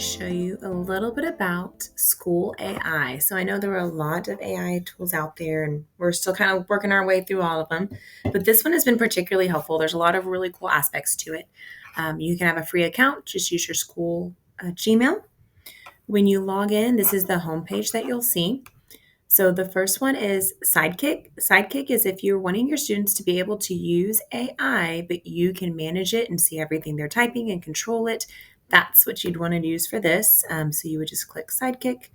to show you a little bit about School AI. So I know there are a lot of AI tools out there, and we're still kind of working our way through all of them. But this one has been particularly helpful. There's a lot of really cool aspects to it. You can have a free account, just use your school Gmail. When you log in, this is the homepage that you'll see. So the first one is Sidekick. Sidekick is if you're wanting your students to be able to use AI, but you can manage it and see everything they're typing and control it. That's what you'd want to use for this. So you would just click Sidekick,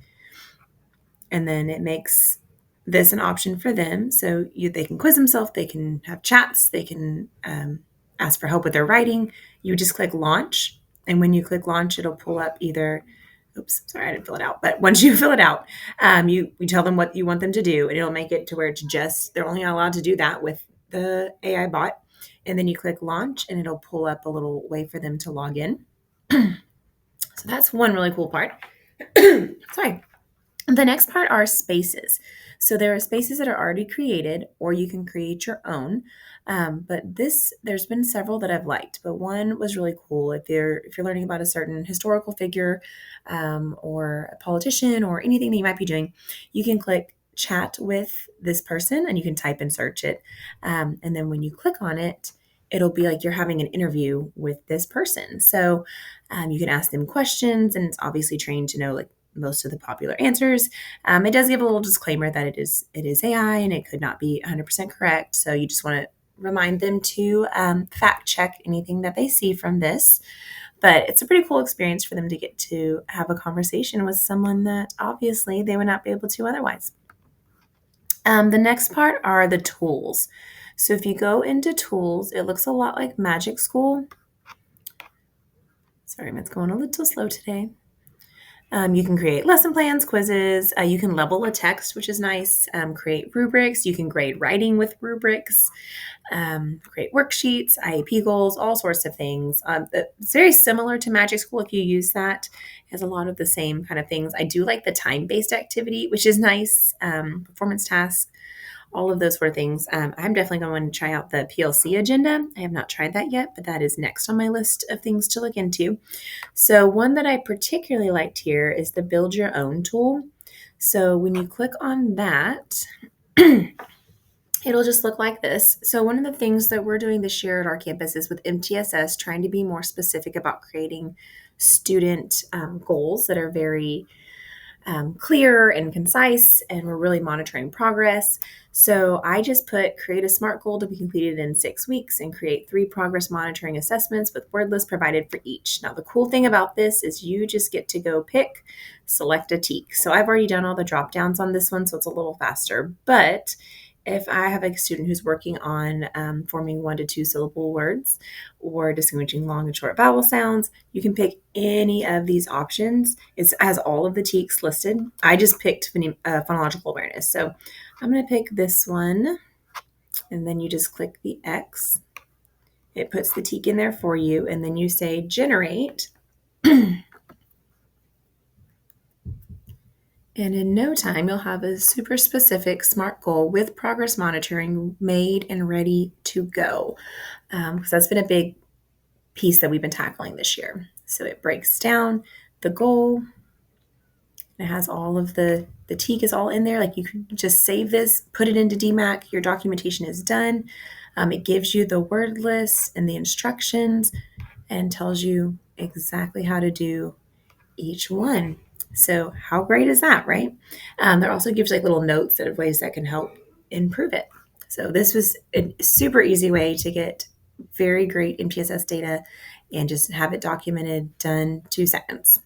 and then it makes this an option for them. So they can quiz themselves, they can have chats, they can ask for help with their writing. You just click Launch, and when you click Launch, it'll pull up either oops, sorry, I didn't fill it out. But once you fill it out, you tell them what you want them to do, and it'll make it to where it's just they're only allowed to do that with the AI bot. And then you click launch, and it'll pull up a little way for them to log in. So that's one really cool part. Sorry. The next part are spaces. So there are spaces that are already created, or you can create your own. But there's been several that I've liked, but one was really cool. If you're learning about a certain historical figure, or a politician, or anything that you might be doing, you can click chat with this person, and you can type and search it. And then when you click on it, it'll be like you're having an interview with this person. So you can ask them questions, and it's obviously trained to know like most of the popular answers. It does give a little disclaimer that it is AI and it could not be 100% correct. So you just want to remind them to fact check anything that they see from this. But it's a pretty cool experience for them to get to have a conversation with someone that obviously they would not be able to otherwise. The next part are the tools. So if you go into tools, it looks a lot like Magic School. Sorry, it's going a little slow today. You can create lesson plans, quizzes. You can level a text, which is nice. Create rubrics. You can grade writing with rubrics. Create worksheets, IEP goals, all sorts of things. It's very similar to Magic School if you use that. It has a lot of the same kind of things. I do like the time-based activity, which is nice. Performance tasks, all of those sort of things. I'm definitely going to try out the PLC agenda. I have not tried that yet, but that is next on my list of things to look into. So one that I particularly liked here is the Build Your Own tool. So when you click on that, it'll just look like this. So one of the things that we're doing this year at our campus is with MTSS, trying to be more specific about creating student goals that are very clear and concise, and we're really monitoring progress. So I just put create a SMART goal to be completed in 6 weeks and create 3 progress monitoring assessments with word lists provided for each. Now, the cool thing about this is you just get to go select a TEK. So I've already done all the drop downs on this one, so it's a little faster. But if I have a student who's working on forming 1 to 2 syllable words or distinguishing long and short vowel sounds, you can pick any of these options. It has all of the TEKs listed. I just picked phonological awareness. So I'm going to pick this one, and then you just click the X. It puts the TEK in there for you, and then you say generate. And in no time, you'll have a super specific SMART goal with progress monitoring made and ready to go. Because that's been a big piece that we've been tackling this year. So it breaks down the goal. It has all of the TEK is all in there. Like you can just save this, put it into DMAC. Your documentation is done. It gives you the word list and the instructions and tells you exactly how to do each one. So how great is that, right? There also gives like little notes of ways that can help improve it. So this was a super easy way to get very great MTSS data and just have it documented, done 2 seconds.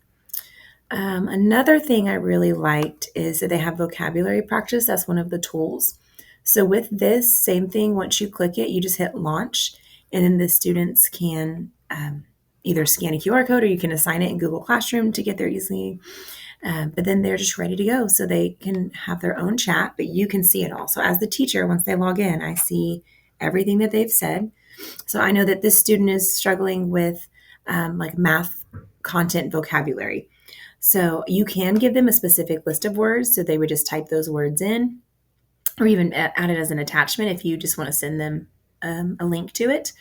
Another thing I really liked is that they have vocabulary practice. That's one of the tools. So with this, same thing, once you click it, you just hit launch, and then the students can either scan a QR code or you can assign it in Google Classroom to get there easily. But then they're just ready to go. So they can have their own chat, but you can see it all. So as the teacher, once they log in, I see everything that they've said. So I know that this student is struggling with like math content vocabulary. So you can give them a specific list of words. So they would just type those words in, or even add it as an attachment if you just want to send them a link to it.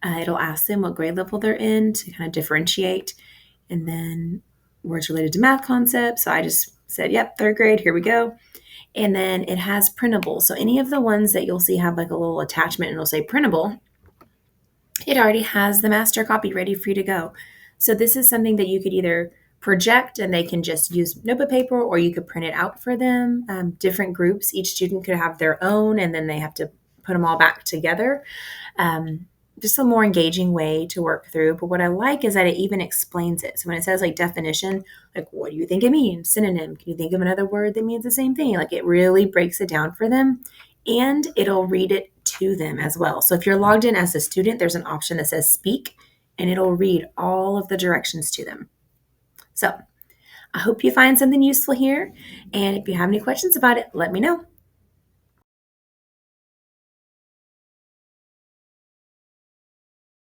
It'll ask them what grade level they're in to kind of differentiate. And then words related to math concepts. So I just said, yep, third grade, here we go. And then it has printable. So any of the ones that you'll see have like a little attachment and it'll say printable, it already has the master copy ready for you to go. So this is something that you could either project and they can just use notebook paper, or you could print it out for them. Different groups, each student could have their own, and then they have to put them all back together. Um, just a more engaging way to work through. But what I like is that it even explains it. So when it says like definition, like what do you think it means? Synonym, can you think of another word that means the same thing? Like it really breaks it down for them, and it'll read it to them as well. So if you're logged in as a student, there's an option that says speak, and it'll read all of the directions to them. So I hope you find something useful here. And if you have any questions about it, let me know.